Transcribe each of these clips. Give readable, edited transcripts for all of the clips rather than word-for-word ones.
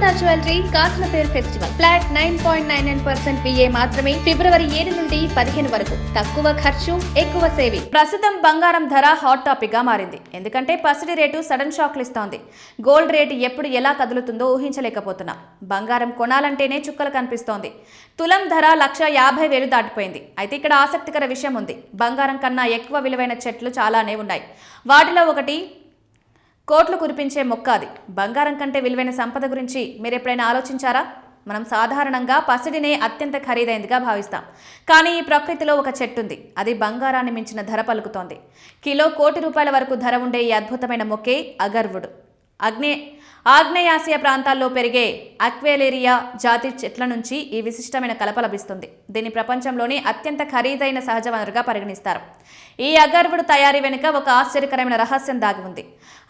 Annapurna jewellery కాస్లపేర్ festival flat 9.99% VA మాత్రమే ఫిబ్రవరి 7 నుండి 15 వరకు. తక్కువ ఖర్చు ఎక్కువ సేవింగ్. ప్రస్తుతం బంగారం ధర హాట్ టాపిక్ గా మారింది. ఎందుకంటే పసిడి రేటు సడన్ షాక్లు ఇస్తోంది. గోల్డ్ రేటు ఎప్పుడు ఎలా కదులుతుందో ఊహించలేకపోతున్నాం. బంగారం కొనాలంటేనే చుక్కలు కనిపిస్తోంది. తులం ధర 1,50,000 దాటిపోయింది. అయితే ఇక్కడ ఆసక్తికర విషయం ఉంది. బంగారం కన్నా ఎక్కువ విలువైన చెట్లు చాలానే ఉన్నాయి. వాటిలో ఒకటి కోట్లు కురిపించే మొక్క. అది బంగారం కంటే విలువైన సంపద గురించి మీరు ఎప్పుడైనా ఆలోచించారా? మనం సాధారణంగా పసిడినే అత్యంత ఖరీదైనదిగా భావిస్తాం. కానీ ఈ ప్రకృతిలో ఒక చెట్టు ఉంది. అది బంగారాన్ని మించిన ధర పలుకుతోంది. కిలో ₹1,00,00,000 వరకు ధర ఉండే ఈ అద్భుతమైన మొక్కే అగర్వుడ్. ఆగ్నేయాసియా ప్రాంతాల్లో పెరిగే అక్వేలేరియా జాతి చెట్ల నుంచి ఈ విశిష్టమైన కలప లభిస్తుంది. దీన్ని ప్రపంచంలోనే అత్యంత ఖరీదైన సహజ వనరుగా పరిగణిస్తారు. ఈ అగర్వుడ్ తయారీ వెనుక ఒక ఆశ్చర్యకరమైన రహస్యం దాగి ఉంది.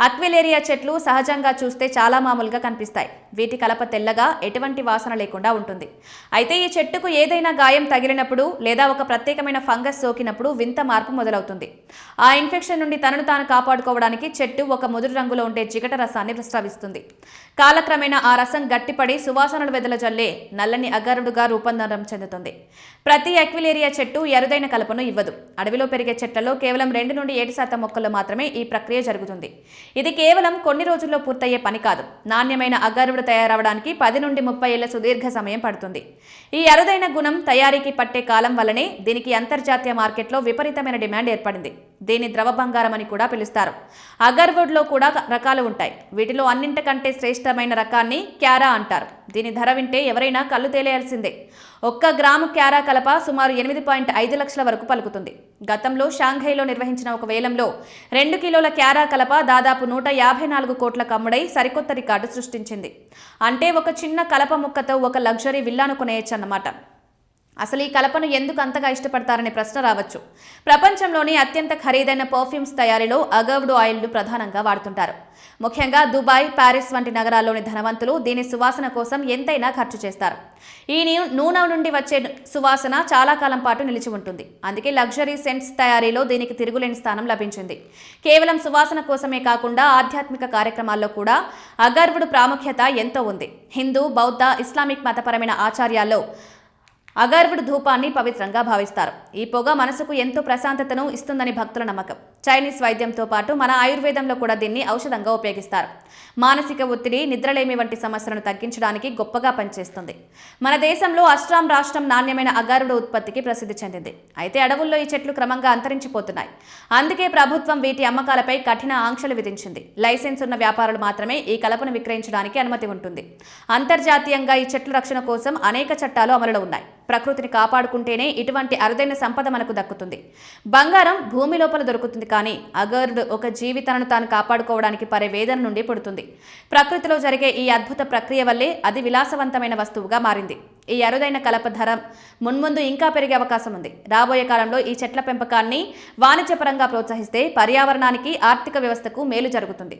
అక్వేలేరియా చెట్లు సహజంగా చూస్తే చాలా మామూలుగా కనిపిస్తాయి. వీటి కలప తెల్లగా ఎటువంటి వాసన లేకుండా ఉంటుంది. అయితే ఈ చెట్టుకు ఏదైనా గాయం తగిలినప్పుడు లేదా ఒక ప్రత్యేకమైన ఫంగస్ సోకినప్పుడు వింత మార్పు మొదలవుతుంది. ఆ ఇన్ఫెక్షన్ నుండి తనను తాను కాపాడుకోవడానికి చెట్టు ఒక ముదురు రంగులో ఉండే జిగట రసాన్ని ప్రస్రవిస్తుంది. కాలక్రమేణా ఆ రసం గట్టిపడి సువాసనలు వెదజల్లే నల్లని అగరుడుగా రూపాంతరం చెందుతుంది. ప్రతి అక్వేలేరియా చెట్టు అరుదైన కలపను ఇవ్వదు. అడవిలో పెరిగే చెట్లలో కేవలం 2 నుండి 7% మొక్కల్లో మాత్రమే ఈ ప్రక్రియ జరుగుతుంది. ఇది కేవలం కొన్ని రోజుల్లో పూర్తయ్యే పని కాదు. నాణ్యమైన అగరుడు తయారవడానికి 10 నుండి 30 ఏళ్ల సుదీర్ఘ సమయం పడుతుంది. ఈ అరుదైన గుణం తయారీకి పట్టే కాలం వల్లనే దీనికి అంతర్జాతీయ మార్కెట్లో విపరీతమైన డిమాండ్ ఏర్పడింది. దీన్ని ద్రవ బంగారం అని కూడా పిలుస్తారు. అగర్వుడ్లో కూడా రకాలు ఉంటాయి. వీటిలో అన్నింటికంటే శ్రేష్టమైన రకాన్ని క్యారా అంటారు. దీని ధర వింటే ఎవరైనా కళ్ళు తేలేయాల్సిందే. 1 గ్రాము క్యారా కలప సుమారు 8.5 లక్షల వరకు పలుకుతుంది. గతంలో షాంఘైలో నిర్వహించిన ఒక వేలంలో 2 కిలోల క్యారా కలప దాదాపు 154 కోట్లకు అమ్ముడై సరికొత్త రికార్డు సృష్టించింది. అంటే ఒక చిన్న కలప ముక్కతో ఒక లగ్జరీ విల్లాను కొనేయచ్చన్నమాట. అసలు ఈ కలపను ఎందుకు అంతగా ఇష్టపడతారనే ప్రశ్న రావచ్చు. ప్రపంచంలోని అత్యంత ఖరీదైన పర్ఫ్యూమ్స్ తయారీలో అగర్వుడ్ ఆయిల్ను ప్రధానంగా వాడుతుంటారు. ముఖ్యంగా దుబాయ్, ప్యారిస్ వంటి నగరాల్లోని ధనవంతులు దీని సువాసన కోసం ఎంతైనా ఖర్చు చేస్తారు. ఈ నూనె నుండి వచ్చే సువాసన చాలా కాలం పాటు నిలిచి ఉంటుంది. అందుకే లగ్జరీ సెంట్స్ తయారీలో దీనికి తిరుగులేని స్థానం లభించింది. కేవలం సువాసన కోసమే కాకుండా ఆధ్యాత్మిక కార్యక్రమాల్లో కూడా అగర్వుడ్ ప్రాముఖ్యత ఎంతో ఉంది. హిందూ, బౌద్ధ, ఇస్లామిక్ మతపరమైన ఆచార్యాల్లో అగర్వుడ్ ధూపాన్ని పవిత్రంగా భావిస్తారు. ఈ పొగ మనసుకు ఎంతో ప్రశాంతతను ఇస్తుందని భక్తుల నమ్మకం. చైనీస్ వైద్యంతో పాటు మన ఆయుర్వేదంలో కూడా దీన్ని ఔషధంగా ఉపయోగిస్తారు. మానసిక ఒత్తిడి, నిద్రలేమి వంటి సమస్యలను తగ్గించడానికి గొప్పగా పనిచేస్తుంది. మన దేశంలో అస్సాం రాష్ట్రం నాణ్యమైన అగర్వుడ్ ఉత్పత్తికి ప్రసిద్ధి చెందింది. అయితే అడవుల్లో ఈ చెట్లు క్రమంగా అంతరించిపోతున్నాయి. అందుకే ప్రభుత్వం వీటి అమ్మకాలపై కఠిన ఆంక్షలు విధించింది. లైసెన్స్ ఉన్న వ్యాపారులు మాత్రమే ఈ కలపను విక్రయించడానికి అనుమతి ఉంటుంది. అంతర్జాతీయంగా ఈ చెట్ల రక్షణ కోసం అనేక చట్టాలు అమలులో ఉన్నాయి. ప్రకృతిని కాపాడుకుంటేనే ఇటువంటి అరుదైన సంపద మనకు దక్కుతుంది. బంగారం భూమి లోపల దొరుకుతుంది, కానీ అగర్వుడ్ ఒక జీవి తనను తాను కాపాడుకోవడానికి పడే వేదన నుండి పుడుతుంది. ప్రకృతిలో జరిగే ఈ అద్భుత ప్రక్రియ వల్లే అది విలాసవంతమైన వస్తువుగా మారింది. ఈ అరుదైన కలప ధర మున్ముందు ఇంకా పెరిగే అవకాశం ఉంది. రాబోయే కాలంలో ఈ చెట్ల పెంపకాన్ని వాణిజ్యపరంగా ప్రోత్సహిస్తే పర్యావరణానికి, ఆర్థిక వ్యవస్థకు మేలు జరుగుతుంది.